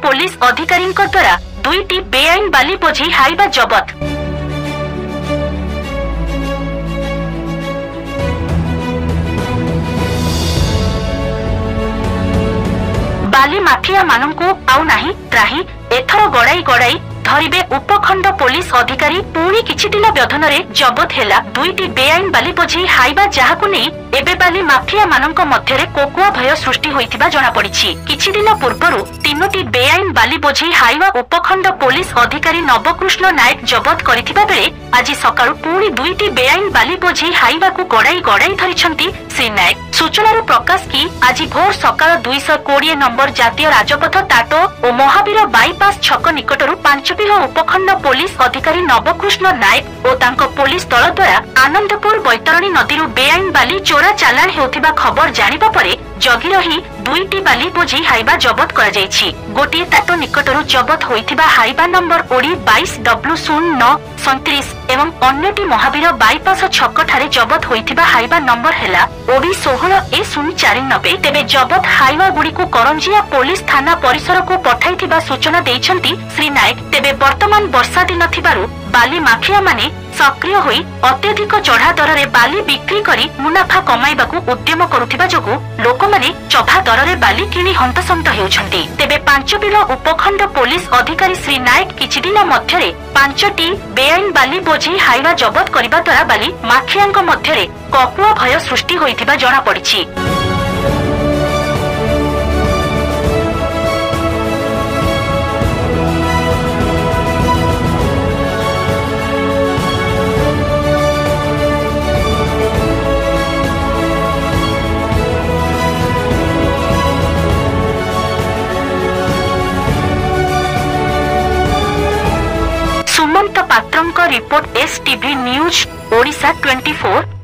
Police अधिकारी द्वारा 2टी बेआईन बाली बोझी हाइबा जबत। बाली mafia मानू आउ नाही त्राही एथर गड़ाई गड़ाई धरिबे उपखंड पुलिस अधिकारी पुणी किछि दिन व्यवधान जबत हैला 2टी बेआईन बाली बोझी हाइबा जहाकु नै एबे बाली माफिया मानक मध्यरे कोकुआ भय सृष्टि होइथिबा जणा पड़िछि। किछि दिन पूर्वरु 3टी बेआईन बाली बोझी हाइबा उपखंड पुलिस अधिकारी नवकृष्ण नायक जबत करिथिबा बेले आज सकाळु पुणी 2टी बेआईन बाली बोझी हाइबा को गड़ाई गड़ाई धरिछंती श्री नायक। सूचनार प्रकाश कि आज भोर सकाळ 220 नंबर जातीय राजपथ टाटो और महावीर बाईपास छक निकटरू 5 उपखंड पुलिस अधिकारी नवकृष्ण नायक और तांको पुलिस दल द्वारा आनंदपुर बैतरणी नदी बेआईन बाली चोरा चालाण हेउथिबा खबर जानिबा परे जगी रही 2टी बाली बोझी हाइबा जबत करा जायछि। गोटिए टाटो निकटरू जबत होइथिबा हाइबा नंबर ओडी 22W0937 एवं अन्यटी महावीर बाईपास छक ठारे जबत होइथिबा हाइबा नंबर हैला ओडी 16A049। तेबे जबत हाइबा गुडी को करंजिया पुलिस थाना परिसर को पठाइथिबा सूचना दैछंती श्री नायक। तेबे वर्तमान वर्षा दिन थिबारु बाली माफिया माने सक्रिय होई अत्यधिक चढ़ा दर रे बाली बिक्री करी मुनाफा कमाइबाकू उद्यम करुथिबा जोगु लोक माने चढ़ा दर रे बाली किनी हंतसंत हेउछंती। तेबे 5 उपखंड पुलिस अधिकारी श्री नायक किछि दिन मध्यरे 5टी बेआईन बाली बोझी हाइबा जबत करिबा द्वारा बाली माफियाक मध्यरे ककुआ भय सृष्टि होइथिबा जणा पड़िछि। सुमंत पात्रंक रिपोर्ट एसटीवी न्यूज ओडिशा 24।